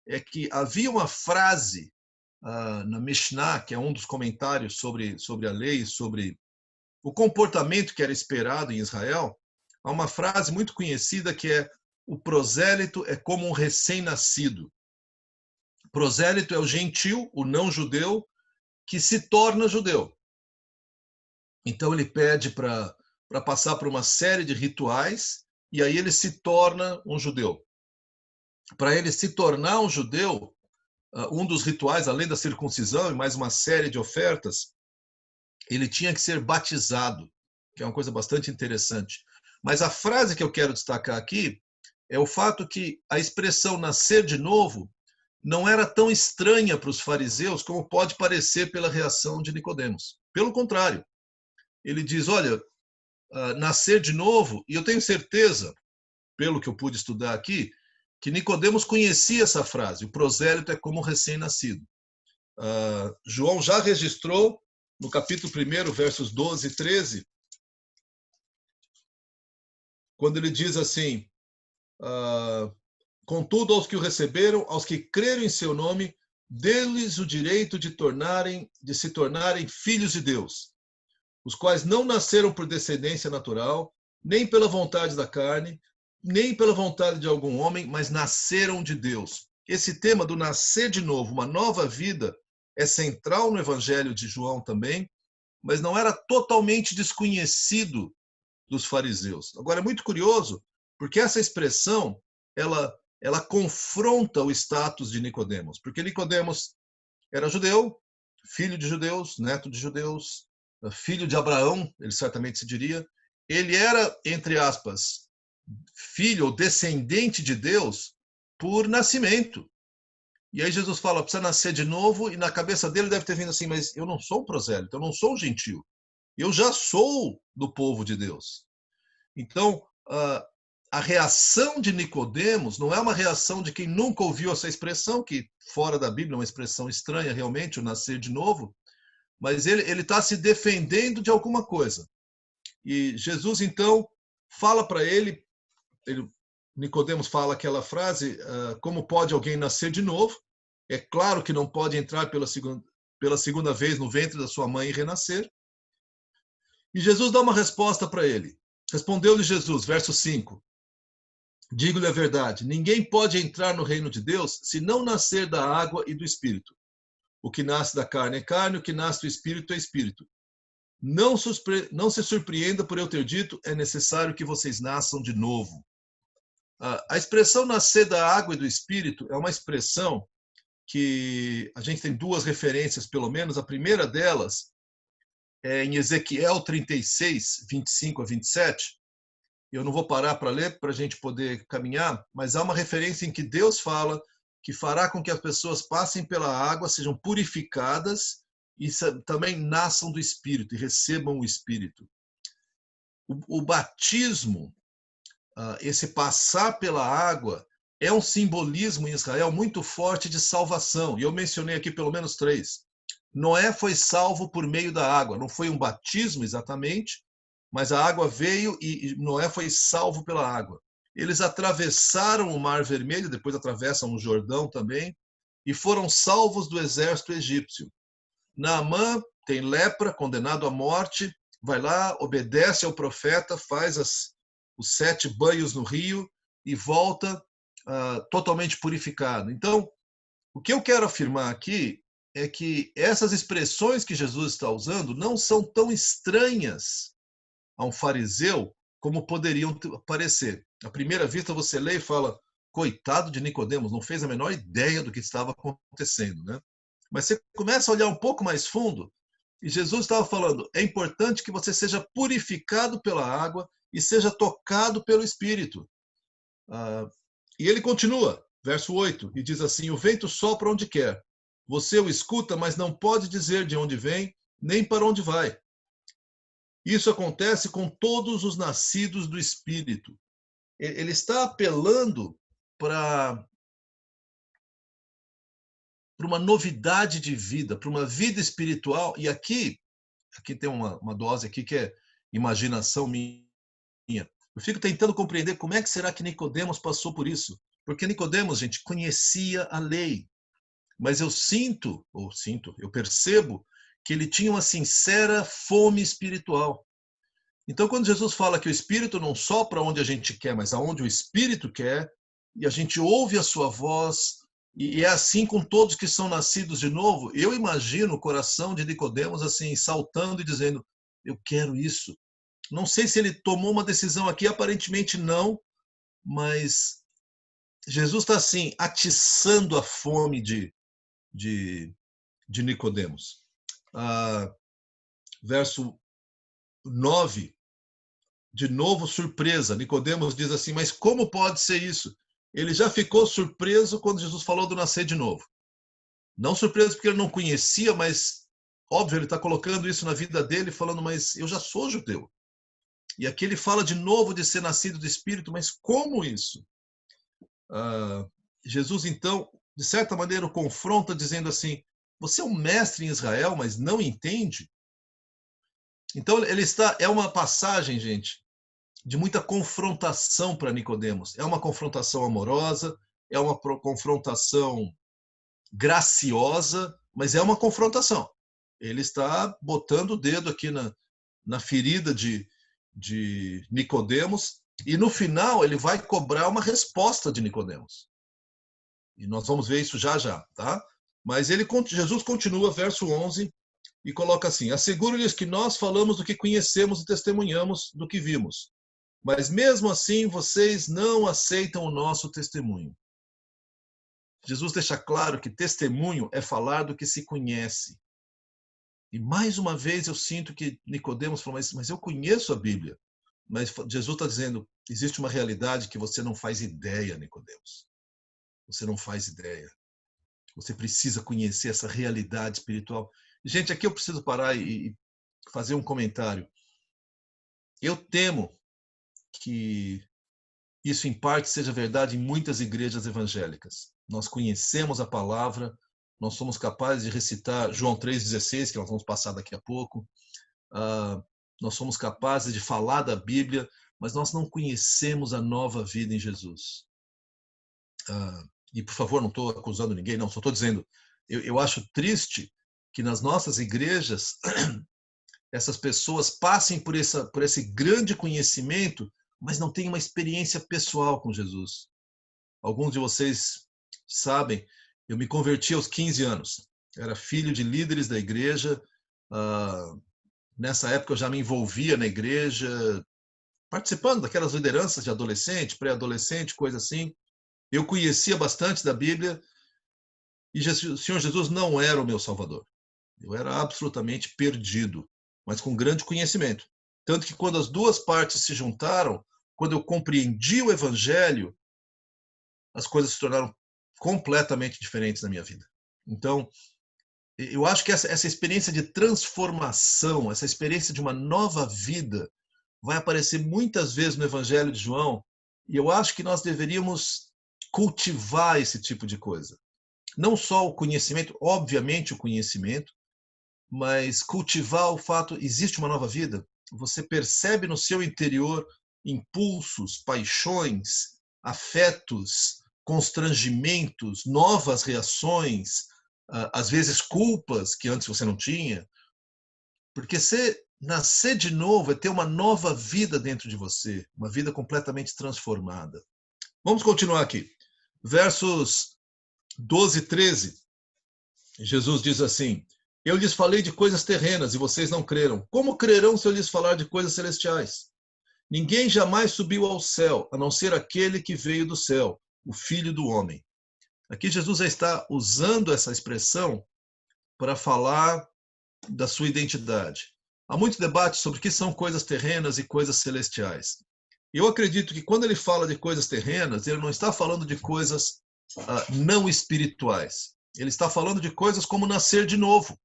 é que havia uma frase na Mishnah, que é um dos comentários sobre a lei, sobre o comportamento que era esperado em Israel, há uma frase muito conhecida que é o prosélito é como um recém-nascido. Prosélito é o gentil, o não-judeu, que se torna judeu. Então ele pede para passar por uma série de rituais e aí ele se torna um judeu. Para ele se tornar um judeu, um dos rituais, além da circuncisão e mais uma série de ofertas, ele tinha que ser batizado, que é uma coisa bastante interessante. Mas a frase que eu quero destacar aqui é o fato que a expressão nascer de novo não era tão estranha para os fariseus como pode parecer pela reação de Nicodemos. Pelo contrário, ele diz, olha, nascer de novo, e eu tenho certeza, pelo que eu pude estudar aqui, que Nicodemos conhecia essa frase, o prosélito é como recém-nascido. João já registrou no capítulo 1, versos 12 e 13, quando ele diz assim, contudo, aos que o receberam, aos que creram em seu nome, dê-lhes o direito de se tornarem filhos de Deus, os quais não nasceram por descendência natural, nem pela vontade da carne, nem pela vontade de algum homem, mas nasceram de Deus. Esse tema do nascer de novo, uma nova vida, é central no Evangelho de João também, mas não era totalmente desconhecido dos fariseus. Agora, é muito curioso, porque essa expressão, ela confronta o status de Nicodemos, porque Nicodemos era judeu, filho de judeus, neto de judeus, filho de Abraão, ele certamente se diria. Ele era, entre aspas, filho ou descendente de Deus por nascimento. E aí Jesus fala, precisa nascer de novo, e na cabeça dele deve ter vindo assim, mas eu não sou um prosélito, eu não sou um gentil, eu já sou do povo de Deus. Então, a reação de Nicodemos não é uma reação de quem nunca ouviu essa expressão, que fora da Bíblia é uma expressão estranha realmente, o nascer de novo, mas ele está se defendendo de alguma coisa. E Jesus, então, fala para ele Nicodemos fala aquela frase, como pode alguém nascer de novo? É claro que não pode entrar pela segunda vez no ventre da sua mãe e renascer. E Jesus dá uma resposta para ele. Respondeu-lhe Jesus, verso 5. Digo-lhe a verdade, ninguém pode entrar no reino de Deus se não nascer da água e do Espírito. O que nasce da carne é carne, o que nasce do Espírito é Espírito. Não se surpreenda por eu ter dito, é necessário que vocês nasçam de novo. A expressão nascer da água e do Espírito é uma expressão que a gente tem duas referências, pelo menos. A primeira delas é em Ezequiel 36, 25 a 27. Eu não vou parar para ler para a gente poder caminhar, mas há uma referência em que Deus fala que fará com que as pessoas passem pela água, sejam purificadas e também nasçam do Espírito e recebam o Espírito. O batismo, esse passar pela água, é um simbolismo em Israel muito forte de salvação. E eu mencionei aqui pelo menos 3. Noé foi salvo por meio da água. Não foi um batismo exatamente, mas a água veio e Noé foi salvo pela água. Eles atravessaram o Mar Vermelho, depois atravessam o Jordão também, e foram salvos do exército egípcio. Naamã tem lepra, condenado à morte, vai lá, obedece ao profeta, faz os 7 banhos no rio e volta totalmente purificado. Então, o que eu quero afirmar aqui é que essas expressões que Jesus está usando não são tão estranhas a um fariseu como poderiam parecer. À primeira vista você lê e fala, coitado de Nicodemos, não fez a menor ideia do que estava acontecendo, né? Mas você começa a olhar um pouco mais fundo e Jesus estava falando, é importante que você seja purificado pela água e seja tocado pelo Espírito. E ele continua, verso 8, e diz assim, o vento sopra onde quer. Você o escuta, mas não pode dizer de onde vem, nem para onde vai. Isso acontece com todos os nascidos do Espírito. Ele está apelando para uma novidade de vida, para uma vida espiritual. E aqui tem uma dose aqui que é imaginação minha. Eu fico tentando compreender como é que será que Nicodemos passou por isso. Porque Nicodemos, gente, conhecia a lei. Mas eu percebo que ele tinha uma sincera fome espiritual. Então, quando Jesus fala que o Espírito não sopra onde a gente quer, mas aonde o Espírito quer, e a gente ouve a sua voz, e é assim com todos que são nascidos de novo, eu imagino o coração de Nicodemos assim, saltando e dizendo, eu quero isso. Não sei se ele tomou uma decisão aqui, aparentemente não, mas Jesus está assim, atiçando a fome de Nicodemos. Verso 9, de novo surpresa. Nicodemos diz assim, mas como pode ser isso? Ele já ficou surpreso quando Jesus falou do nascer de novo. Não surpreso porque ele não conhecia, mas óbvio, ele está colocando isso na vida dele, falando, mas eu já sou judeu. E aqui ele fala de novo de ser nascido do Espírito, mas como isso? Jesus, então, de certa maneira, o confronta dizendo assim, você é um mestre em Israel, mas não entende? Então, é uma passagem, gente, de muita confrontação para Nicodemos. É uma confrontação amorosa, é uma confrontação graciosa, mas é uma confrontação. Ele está botando o dedo aqui na ferida de Nicodemos, e no final ele vai cobrar uma resposta de Nicodemos. E nós vamos ver isso já, tá? Mas Jesus continua, verso 11, e coloca assim, asseguro-lhes que nós falamos do que conhecemos e testemunhamos do que vimos. Mas mesmo assim, vocês não aceitam o nosso testemunho. Jesus deixa claro que testemunho é falar do que se conhece. E mais uma vez eu sinto que Nicodemos falou, mas eu conheço a Bíblia. Mas Jesus está dizendo, existe uma realidade que você não faz ideia, Nicodemos. Você não faz ideia. Você precisa conhecer essa realidade espiritual. Gente, aqui eu preciso parar e fazer um comentário. Eu temo que isso, em parte, seja verdade em muitas igrejas evangélicas. Nós conhecemos a palavra, nós somos capazes de recitar João 3,16, que nós vamos passar daqui a pouco. Nós somos capazes de falar da Bíblia, mas nós não conhecemos a nova vida em Jesus. E, por favor, não estou acusando ninguém, não, só estou dizendo, eu acho triste que nas nossas igrejas essas pessoas passem por esse grande conhecimento, mas não tenham uma experiência pessoal com Jesus. Alguns de vocês sabem, eu me converti aos 15 anos. Era filho de líderes da igreja. Nessa época eu já me envolvia na igreja, participando daquelas lideranças de adolescente, pré-adolescente, coisa assim. Eu conhecia bastante da Bíblia e o Senhor Jesus não era o meu Salvador. Eu era absolutamente perdido, mas com grande conhecimento. Tanto que quando as duas partes se juntaram, quando eu compreendi o Evangelho, as coisas se tornaram completamente diferentes na minha vida. Então, eu acho que essa experiência de transformação, essa experiência de uma nova vida, vai aparecer muitas vezes no Evangelho de João, e eu acho que nós deveríamos cultivar esse tipo de coisa. Não só o conhecimento, obviamente o conhecimento, mas cultivar o fato, existe uma nova vida, você percebe no seu interior impulsos, paixões, afetos, constrangimentos, novas reações, às vezes culpas que antes você não tinha, porque nascer de novo é ter uma nova vida dentro de você, uma vida completamente transformada. Vamos continuar aqui. Versos 12 e 13, Jesus diz assim: eu lhes falei de coisas terrenas e vocês não creram. Como crerão se eu lhes falar de coisas celestiais? Ninguém jamais subiu ao céu, a não ser aquele que veio do céu, o Filho do Homem. Aqui Jesus já está usando essa expressão para falar da sua identidade. Há muito debate sobre o que são coisas terrenas e coisas celestiais. Eu acredito que quando ele fala de coisas terrenas, ele não está falando de coisas não espirituais. Ele está falando de coisas como nascer de novo.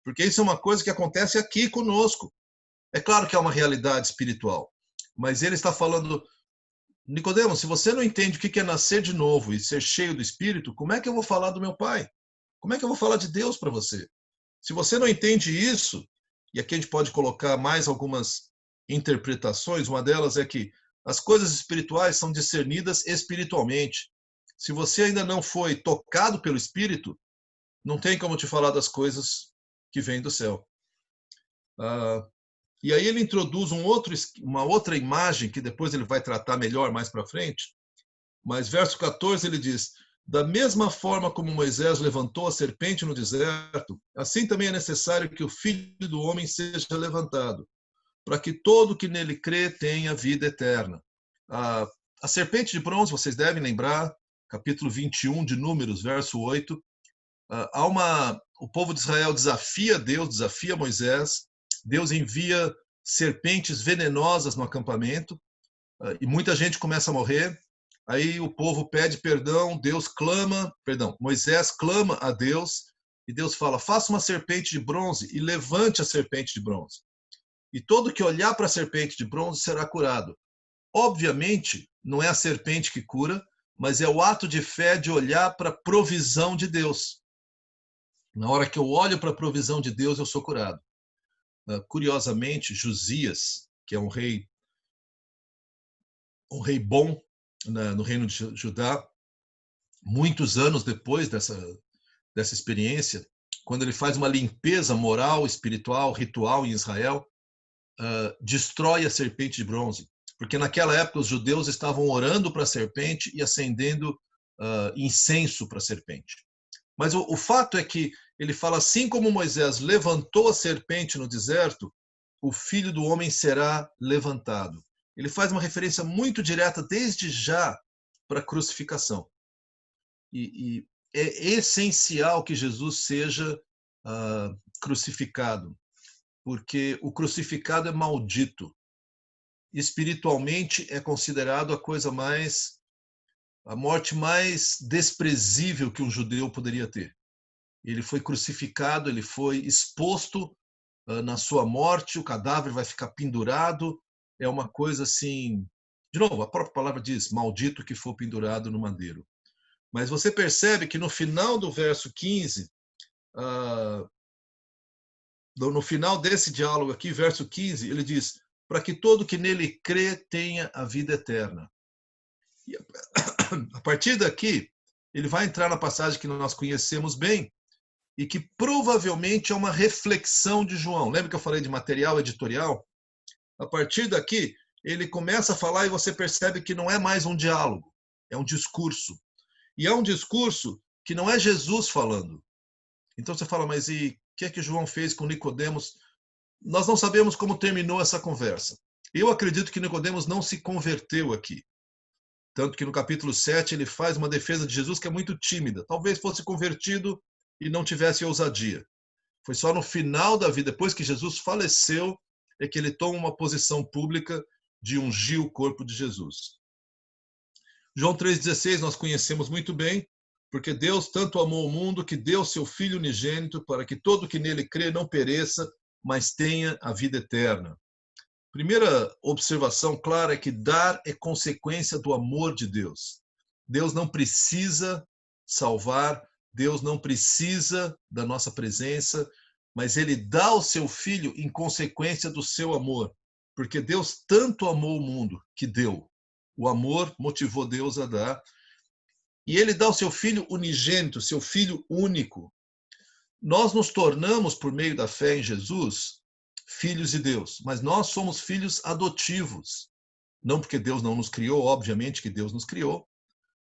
Porque isso é uma coisa que acontece aqui conosco. É claro que é uma realidade espiritual, mas ele está falando, Nicodemo, se você não entende o que é nascer de novo e ser cheio do Espírito, como é que eu vou falar do meu Pai? Como é que eu vou falar de Deus para você? Se você não entende isso, e aqui a gente pode colocar mais algumas interpretações, uma delas é que as coisas espirituais são discernidas espiritualmente. Se você ainda não foi tocado pelo Espírito, não tem como te falar das coisas que vêm do céu. E aí ele introduz uma outra imagem, que depois ele vai tratar melhor mais para frente, mas verso 14 ele diz: da mesma forma como Moisés levantou a serpente no deserto, assim também é necessário que o Filho do Homem seja levantado, para que todo que nele crê tenha vida eterna. A serpente de bronze, vocês devem lembrar, capítulo 21 de Números, verso 8, o povo de Israel desafia Deus, desafia Moisés, Deus envia serpentes venenosas no acampamento, e muita gente começa a morrer. Aí o povo pede perdão, Moisés clama a Deus, e Deus fala: faça uma serpente de bronze e levante a serpente de bronze. E todo que olhar para a serpente de bronze será curado. Obviamente, não é a serpente que cura, mas é o ato de fé de olhar para a provisão de Deus. Na hora que eu olho para a provisão de Deus, eu sou curado. Curiosamente, Josias, que é um rei bom no reino de Judá, muitos anos depois dessa experiência, quando ele faz uma limpeza moral, espiritual, ritual em Israel, destrói a serpente de bronze, porque naquela época os judeus estavam orando para a serpente e acendendo incenso para a serpente. Mas o fato é que ele fala: assim como Moisés levantou a serpente no deserto, o Filho do Homem será levantado. Ele faz uma referência muito direta desde já para a crucificação. E é essencial que Jesus seja crucificado, porque o crucificado é maldito. Espiritualmente é considerado a morte mais desprezível que um judeu poderia ter. Ele foi crucificado, ele foi exposto na sua morte, o cadáver vai ficar pendurado, é uma coisa assim, de novo, a própria palavra diz: maldito que for pendurado no madeiro. Mas você percebe que no final do verso 15, no final desse diálogo aqui, verso 15, ele diz: para que todo que nele crê tenha a vida eterna. E a partir daqui, ele vai entrar na passagem que nós conhecemos bem e que provavelmente é uma reflexão de João. Lembra que eu falei de material editorial? A partir daqui, ele começa a falar e você percebe que não é mais um diálogo, é um discurso. E é um discurso que não é Jesus falando. Então você fala, mas e o que é que João fez com Nicodemos? Nós não sabemos como terminou essa conversa. Eu acredito que Nicodemos não se converteu aqui. Tanto que no capítulo 7 ele faz uma defesa de Jesus que é muito tímida. Talvez fosse convertido e não tivesse ousadia. Foi só no final da vida, depois que Jesus faleceu, é que ele toma uma posição pública de ungir o corpo de Jesus. João 3,16 nós conhecemos muito bem, porque Deus tanto amou o mundo que deu seu Filho unigênito para que todo que nele crê não pereça, mas tenha a vida eterna. Primeira observação clara é que dar é consequência do amor de Deus. Deus não precisa salvar, Deus não precisa da nossa presença, mas ele dá o seu Filho em consequência do seu amor, porque Deus tanto amou o mundo que deu. O amor motivou Deus a dar. E ele dá o seu Filho unigênito, seu Filho único. Nós nos tornamos, por meio da fé em Jesus, filhos de Deus, mas nós somos filhos adotivos. Não porque Deus não nos criou, obviamente que Deus nos criou,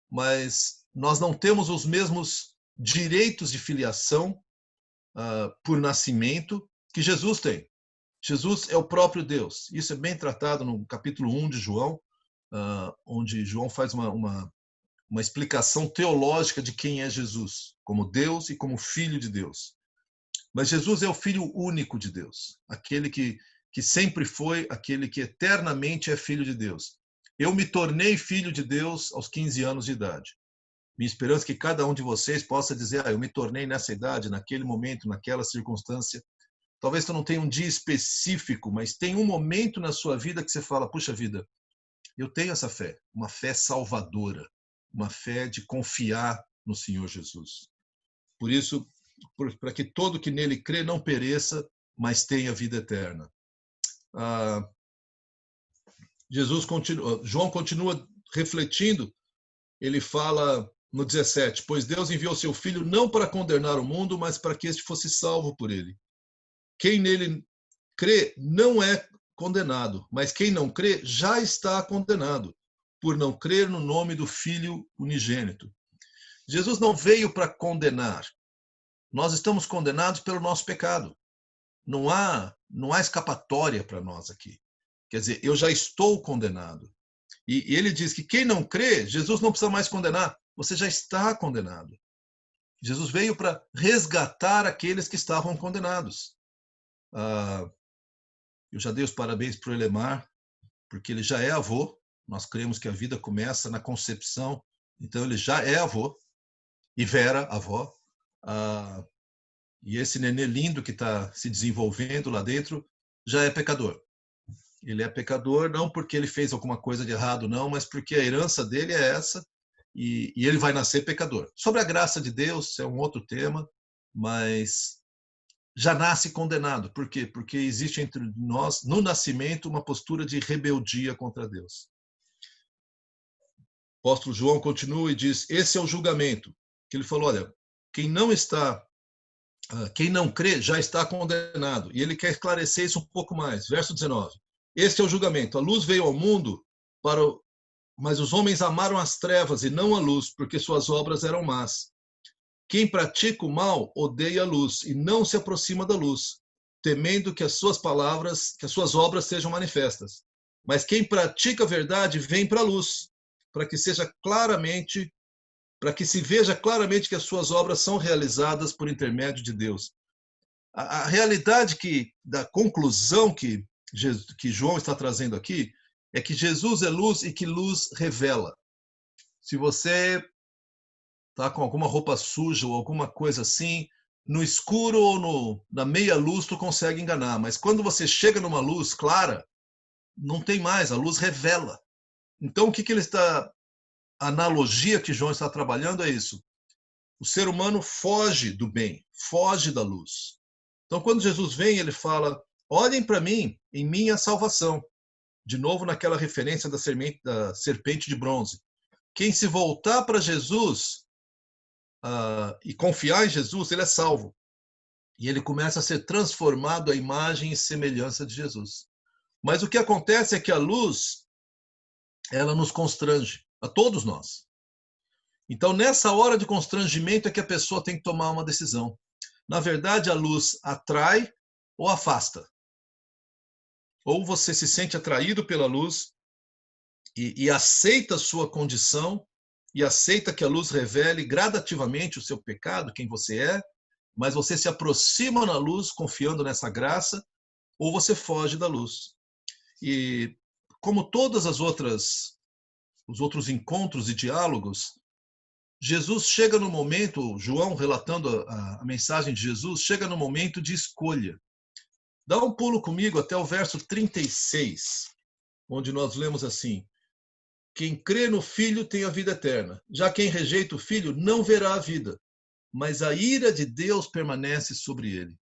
mas nós não temos os mesmos direitos de filiação por nascimento que Jesus tem. Jesus é o próprio Deus. Isso é bem tratado no capítulo 1 de João, onde João faz uma explicação teológica de quem é Jesus, como Deus e como Filho de Deus. Mas Jesus é o Filho único de Deus, aquele que sempre foi, aquele que eternamente é Filho de Deus. Eu me tornei Filho de Deus aos 15 anos de idade. Minha esperança é que cada um de vocês possa dizer, eu me tornei nessa idade, naquele momento, naquela circunstância. Talvez você não tenha um dia específico, mas tem um momento na sua vida que você fala, puxa vida, eu tenho essa fé, uma fé salvadora, uma fé de confiar no Senhor Jesus. Por isso, para que todo que nele crê não pereça, mas tenha vida eterna. João continua refletindo, ele fala no 17, pois Deus enviou seu Filho não para condenar o mundo, mas para que este fosse salvo por ele. Quem nele crê não é condenado, mas quem não crê já está condenado, por não crer no nome do Filho unigênito. Jesus não veio para condenar. Nós estamos condenados pelo nosso pecado. Não há escapatória para nós aqui. Quer dizer, eu já estou condenado. E ele diz que quem não crê, Jesus não precisa mais condenar. Você já está condenado. Jesus veio para resgatar aqueles que estavam condenados. Eu já dei os parabéns para o Elemar, porque ele já é avô. Nós cremos que a vida começa na concepção. Então, ele já é avô. E Vera, avó. E esse nenê lindo que está se desenvolvendo lá dentro já é pecador. Ele é pecador não porque ele fez alguma coisa de errado, não, mas porque a herança dele é essa e ele vai nascer pecador. Sobre a graça de Deus é um outro tema, mas já nasce condenado. Por quê? Porque existe entre nós, no nascimento, uma postura de rebeldia contra Deus. O apóstolo João continua e diz, esse é o julgamento. Que ele falou, olha, quem não crê já está condenado. E ele quer esclarecer isso um pouco mais. Verso 19. Este é o julgamento. A luz veio ao mundo, mas os homens amaram as trevas e não a luz, porque suas obras eram más. Quem pratica o mal odeia a luz e não se aproxima da luz, temendo que as suas obras sejam manifestas. Mas quem pratica a verdade vem para a luz, para que se veja claramente que as suas obras são realizadas por intermédio de Deus. A realidade da conclusão que João está trazendo aqui é que Jesus é luz e que luz revela. Se você está com alguma roupa suja ou alguma coisa assim, no escuro ou na meia luz tu consegue enganar, mas quando você chega numa luz clara, não tem mais, a luz revela. Então a analogia que João está trabalhando é isso. O ser humano foge do bem, foge da luz. Então, quando Jesus vem, ele fala, olhem para mim em minha salvação. De novo, naquela referência da serpente de bronze. Quem se voltar para Jesus e confiar em Jesus, ele é salvo. E ele começa a ser transformado à imagem e semelhança de Jesus. Mas o que acontece é que a luz, ela nos constrange, a todos nós. Então, nessa hora de constrangimento é que a pessoa tem que tomar uma decisão. Na verdade, a luz atrai ou afasta. Ou você se sente atraído pela luz e aceita a sua condição e aceita que a luz revele gradativamente o seu pecado, quem você é, mas você se aproxima na luz confiando nessa graça, ou você foge da luz. E como todas os outros encontros e diálogos, Jesus chega no momento, João relatando a mensagem de Jesus, chega no momento de escolha. Dá um pulo comigo até o verso 36, onde nós lemos assim: quem crê no Filho tem a vida eterna. Já quem rejeita o Filho não verá a vida, mas a ira de Deus permanece sobre ele.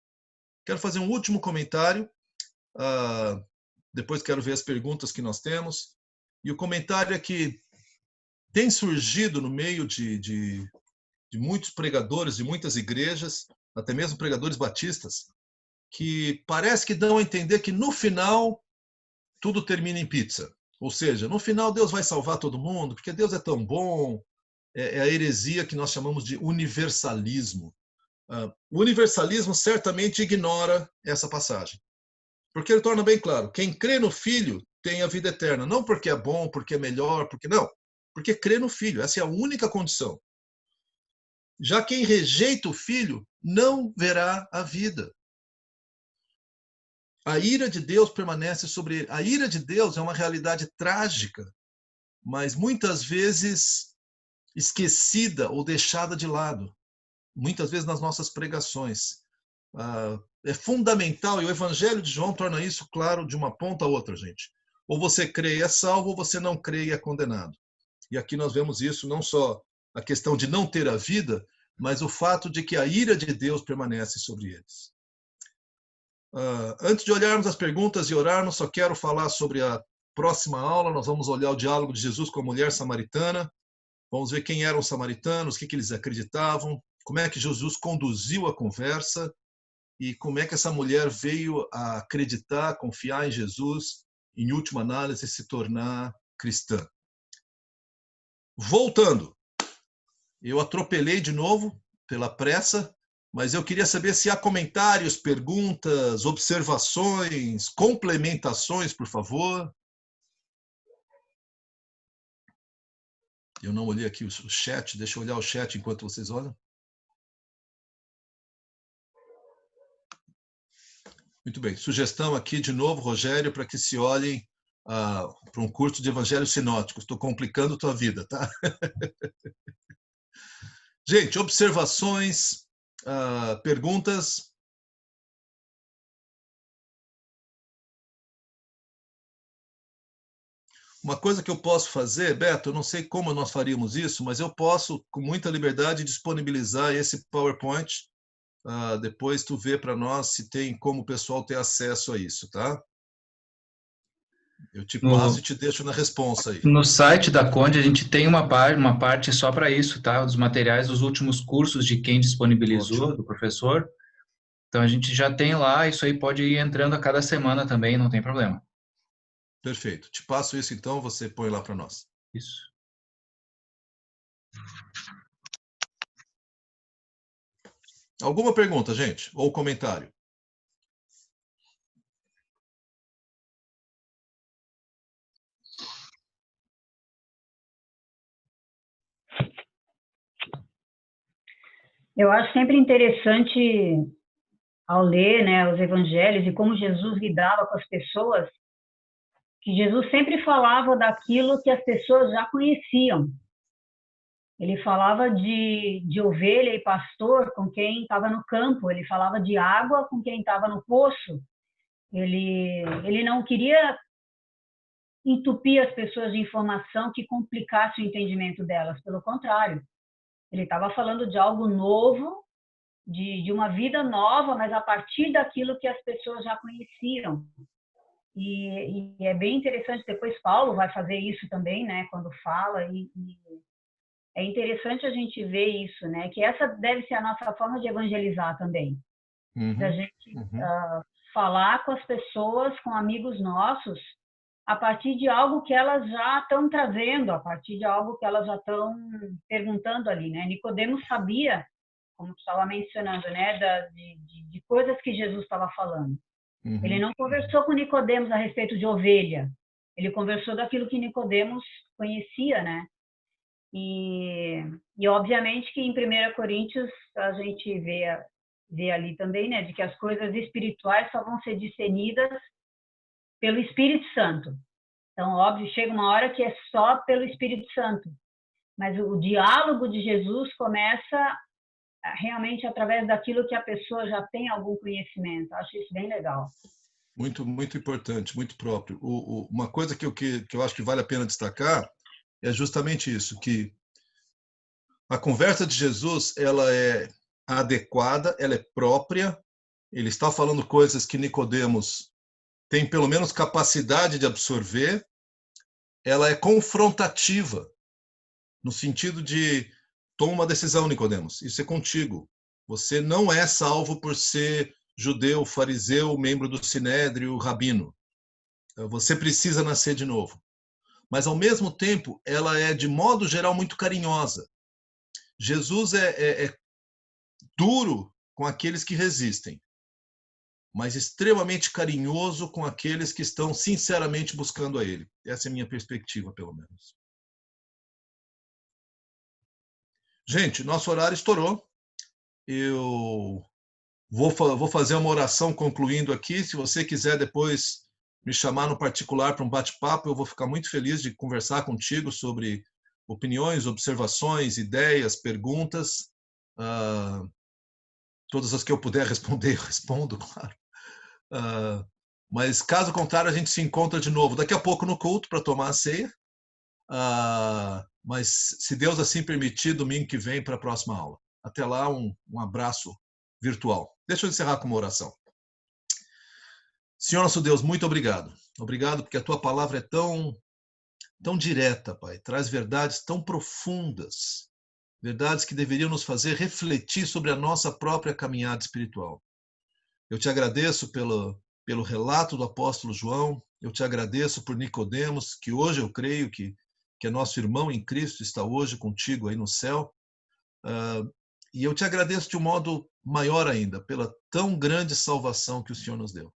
Quero fazer um último comentário, depois quero ver as perguntas que nós temos. E o comentário é que tem surgido no meio de muitos pregadores, de muitas igrejas, até mesmo pregadores batistas, que parece que dão a entender que no final tudo termina em pizza. Ou seja, no final Deus vai salvar todo mundo, porque Deus é tão bom. É a heresia que nós chamamos de universalismo. O universalismo certamente ignora essa passagem, porque ele torna bem claro, quem crê no Filho tem a vida eterna, não porque é bom, porque é melhor, porque crê no Filho, essa é a única condição. Já quem rejeita o Filho não verá a vida. A ira de Deus permanece sobre ele. A ira de Deus é uma realidade trágica, mas muitas vezes esquecida ou deixada de lado. Muitas vezes nas nossas pregações. É fundamental, e o Evangelho de João torna isso claro de uma ponta a outra, gente. Ou você crê e é salvo, ou você não crê e é condenado. E aqui nós vemos isso, não só a questão de não ter a vida, mas o fato de que a ira de Deus permanece sobre eles. Antes de olharmos as perguntas e orarmos, só quero falar sobre a próxima aula. Nós vamos olhar o diálogo de Jesus com a mulher samaritana. Vamos ver quem eram os samaritanos, o que eles acreditavam, como é que Jesus conduziu a conversa e como é que essa mulher veio a acreditar, confiar em Jesus, em última análise, se tornar cristã. Voltando, eu atropelei de novo pela pressa, mas eu queria saber se há comentários, perguntas, observações, complementações, por favor. Eu não olhei aqui o chat, deixa eu olhar o chat enquanto vocês olham. Muito bem. Sugestão aqui, de novo, Rogério, para que se olhem para um curso de Evangelhos Sinóticos. Estou complicando a tua vida, tá? Gente, observações, perguntas? Uma coisa que eu posso fazer, Beto, eu não sei como nós faríamos isso, mas eu posso, com muita liberdade, disponibilizar esse PowerPoint. Depois tu vê para nós se tem como o pessoal ter acesso a isso, tá? Eu te passo e te deixo na responsa aí. No site da Conde a gente tem uma parte só para isso, tá? Dos materiais dos últimos cursos de quem disponibilizou, ótimo, do professor. Então a gente já tem lá, isso aí pode ir entrando a cada semana também, não tem problema. Perfeito. Te passo isso então, você põe lá para nós. Isso. Alguma pergunta, gente? Ou comentário? Eu acho sempre interessante, ao ler, né, os evangelhos e como Jesus lidava com as pessoas, que Jesus sempre falava daquilo que as pessoas já conheciam. Ele falava de ovelha e pastor com quem estava no campo, ele falava de água com quem estava no poço. Ele não queria entupir as pessoas de informação que complicasse o entendimento delas, pelo contrário. Ele estava falando de algo novo de uma vida nova, mas a partir daquilo que as pessoas já conheciam. E é bem interessante, depois Paulo vai fazer isso também, né, quando fala, e é interessante a gente ver isso, né, que essa deve ser a nossa forma de evangelizar também, da gente falar com as pessoas, com amigos nossos, a partir de algo que elas já estão trazendo, a partir de algo que elas já estão perguntando ali, né. Nicodemos sabia, como tu estava mencionando, né, de coisas que Jesus estava falando. Ele não conversou com Nicodemos a respeito de ovelha. Ele conversou daquilo que Nicodemos conhecia, né? E obviamente que em 1 Coríntios a gente vê ali também, né, de que as coisas espirituais só vão ser discernidas pelo Espírito Santo. Então, óbvio, chega uma hora que é só pelo Espírito Santo. Mas o diálogo de Jesus começa realmente através daquilo que a pessoa já tem algum conhecimento. Acho isso bem legal. Muito, muito importante, muito próprio. Uma coisa que eu acho que vale a pena destacar é justamente isso, que a conversa de Jesus, ela é adequada, ela é própria, ele está falando coisas que Nicodemos tem pelo menos capacidade de absorver, ela é confrontativa, no sentido de toma uma decisão, Nicodemos, isso é contigo. Você não é salvo por ser judeu, fariseu, membro do Sinédrio, rabino. Você precisa nascer de novo. Mas, ao mesmo tempo, ela é, de modo geral, muito carinhosa. Jesus é duro com aqueles que resistem, mas extremamente carinhoso com aqueles que estão sinceramente buscando a Ele. Essa é a minha perspectiva, pelo menos. Gente, nosso horário estourou. Eu vou fazer uma oração concluindo aqui. Se você quiser depois me chamar no particular para um bate-papo, eu vou ficar muito feliz de conversar contigo sobre opiniões, observações, ideias, perguntas. Todas as que eu puder responder, eu respondo, claro. Mas, caso contrário, a gente se encontra de novo daqui a pouco no culto para tomar a ceia. Mas, se Deus assim permitir, domingo que vem para a próxima aula. Até lá, um abraço virtual. Deixa eu encerrar com uma oração. Senhor nosso Deus, muito obrigado. Obrigado porque a tua palavra é tão direta, Pai. Traz verdades tão profundas. Verdades que deveriam nos fazer refletir sobre a nossa própria caminhada espiritual. Eu te agradeço pelo relato do apóstolo João. Eu te agradeço por Nicodemos, que hoje eu creio que é nosso irmão em Cristo, está hoje contigo aí no céu. E eu te agradeço de um modo maior ainda, pela tão grande salvação que o Senhor nos deu.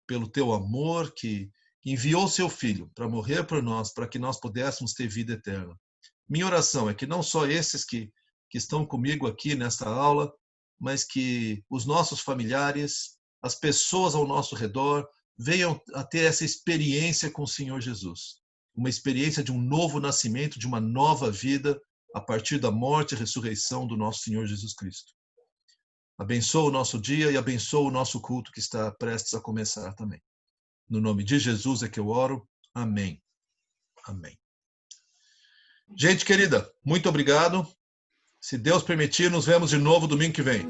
Pelo teu amor que enviou seu Filho para morrer por nós, para que nós pudéssemos ter vida eterna. Minha oração é que não só esses que estão comigo aqui nesta aula, mas que os nossos familiares, as pessoas ao nosso redor, venham a ter essa experiência com o Senhor Jesus. Uma experiência de um novo nascimento, de uma nova vida, a partir da morte e ressurreição do nosso Senhor Jesus Cristo. Abençoa o nosso dia e abençoa o nosso culto que está prestes a começar também. No nome de Jesus é que eu oro. Amém. Amém. Gente querida, muito obrigado. Se Deus permitir, nos vemos de novo domingo que vem.